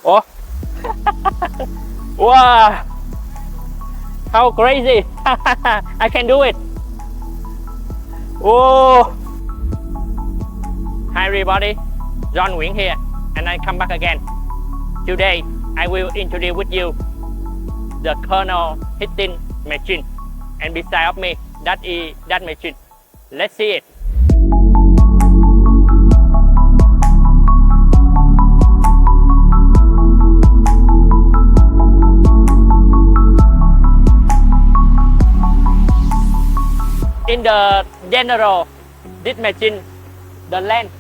Oh, wow, how crazy! I can do it. Oh, hi everybody, John Nguyễn here, and I come back again. Today, I will introduce with you the kernel hitting machine, and beside of me, that is that machine. Let's see it. In the general, this machine, the length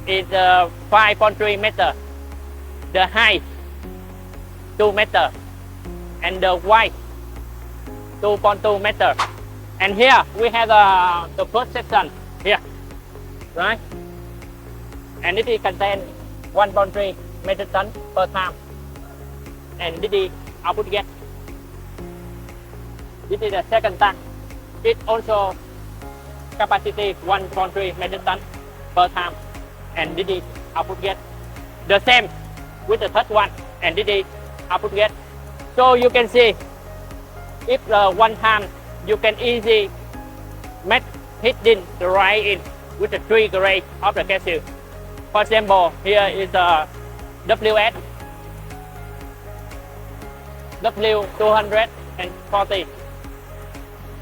is 5.3 meter, the height 2 meter, and the width 2.2 meter. And here we have the first section here, right? And it contains 1.3 metric ton per time. And this is output gas. This is the second tank. It also capacity 1.3 metric ton per time, and this is output gas. The same with the third one, and this is output gas. So you can see, if one time you can easily make hitting the right in with the three grades of the capsule. For example, here is the WS, W240,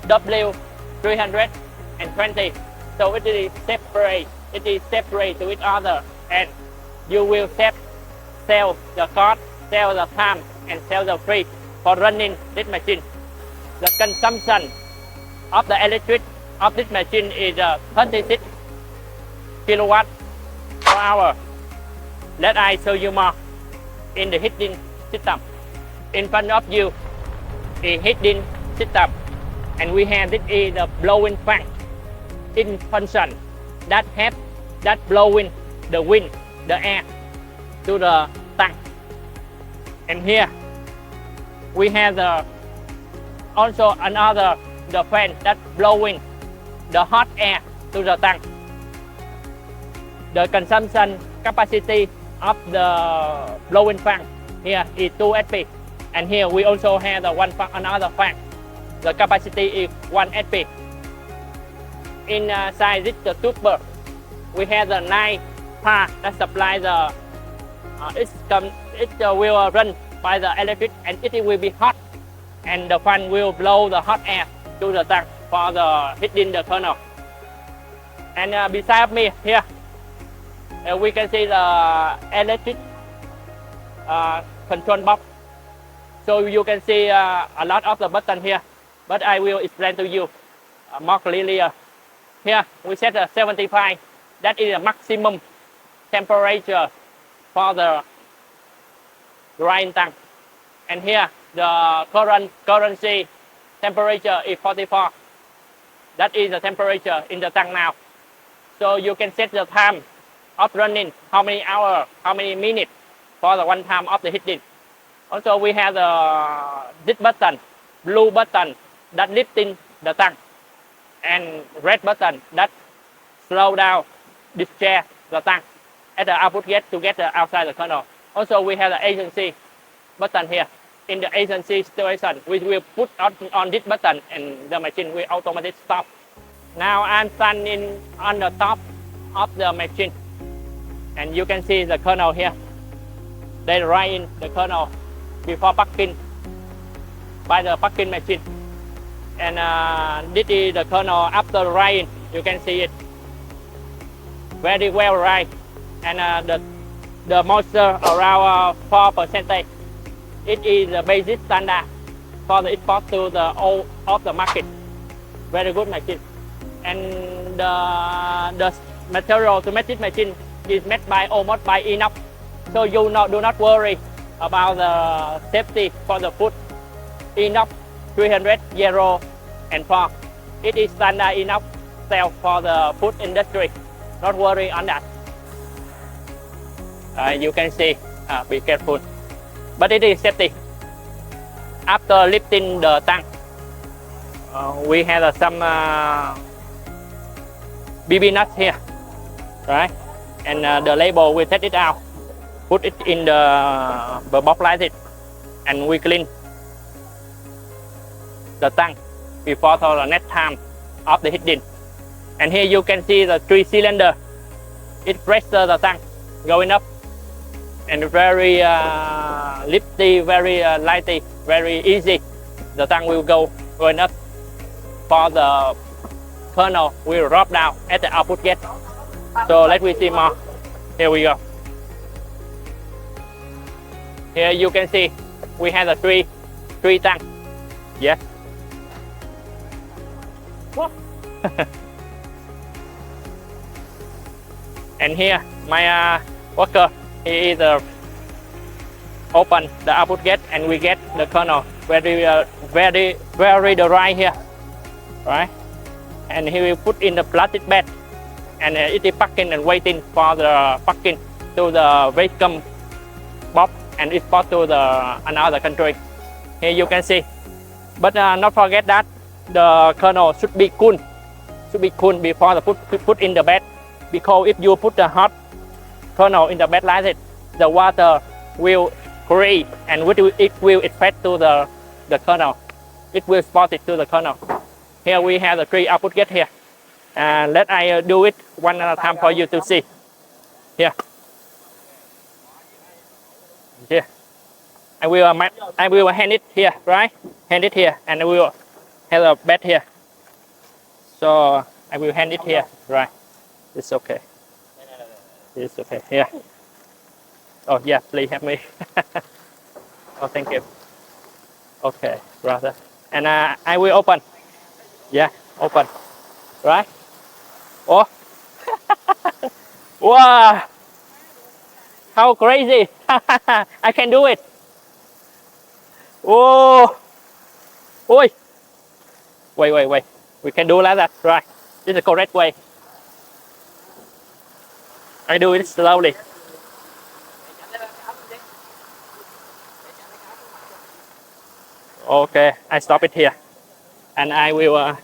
W320. So it is separate. It is separate to each other, and you will sell the cost, sell the time, and sell the free for running this machine. The consumption of the electric of this machine is 36 kilowatt per hour. Let I show you more in the heating system. In front of you is heating system, and we have this is the blowing fan in function that have that blowing the wind, the air to the tank. And here we have also another the fan that blowing the hot air to the tank. The consumption capacity of the blowing fan here is 2 HP, and here we also have the another fan. The capacity is 1 HP. Inside this the tuber, we have the 9 part that supply the it will run by the electric, and it will be hot, and the fan will blow the hot air to the tank for the heating the kernel. And beside me here, we can see the electric control box. So you can see a lot of the button here, but I will explain to you more clearly. Here we set a 75. That is the maximum temperature for the drying tank. And here the currency temperature is 44. That is the temperature in the tank now. So you can set the time of running, how many hours, how many minutes for the one time of the heating. Also we have this button, blue button that lifting the tank, and red button that slow down, discharge the tank at the output gas to get outside the kernel. Also we have the agency button here. In the agency situation, we will put on this button, and the machine will automatically stop. Now I'm standing on the top of the machine, and you can see the kernel here. They write in the kernel before packing by the packing machine. And this is the kernel after writing. You can see it very well right. And the moisture around 4%. It is the basic standard for the export to the all of the market. Very good machine. And the material to make this machine is made by almost by inox. So you do not worry about the safety for the food. Inox 300, 0, and 4. It is standard inox cell for the food industry. Not worry on that. You can see, be careful. But it is safety. After lifting the tank, we have some BB nuts here, right? And the label will take it out. put it in the box like this, and we clean the tank before the next time of the heating. And here you can see the 3 cylinder. It pressure the tank going up, and very lifty, very lighty, very easy. The tank will going up. For the kernel will drop down at the output gate. So let me see more. Here we go. Here you can see we have the three tank. Yes. And here my worker, he is open the output gate, and we get the kernel very dry here, right? And he will put in the plastic bag, and it is packing and waiting for the packing to the vacuum box and export to another country. Here you can see, but not forget that the kernel should be cool before the put in the bed, because if you put the hot kernel in the bed like this, the water will freeze and it will affect to the kernel. It will spot it to the kernel. Here we have the 3 output gate here, and let I do it one at a time for you to see. Here, here. I will hand it here, right? Hand it here, and I will have a bed here. So I will hand it here, right? It's okay. It's okay. Here. Oh yeah, please help me. Oh, thank you. Okay, brother. And I will open. Yeah, open. Right? Oh. Wow. How crazy. I can do it. Oh. Oi. Wait. We can do like that. Right. This is the correct way. I do it slowly. Okay, I stop it here, and I will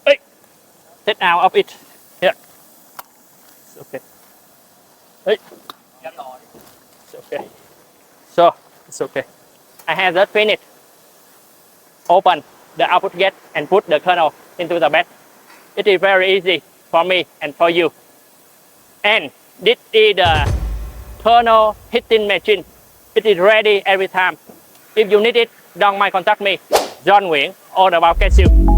take out of it. Here. It's okay. It's okay. So it's okay. I have just finished. Open the output gate and put the kernel into the bed. It is very easy for me and for you. And this is the kernel heating machine. It is ready every time. If you need it, don't mind contact me, John Nguyễn, all about Cashew.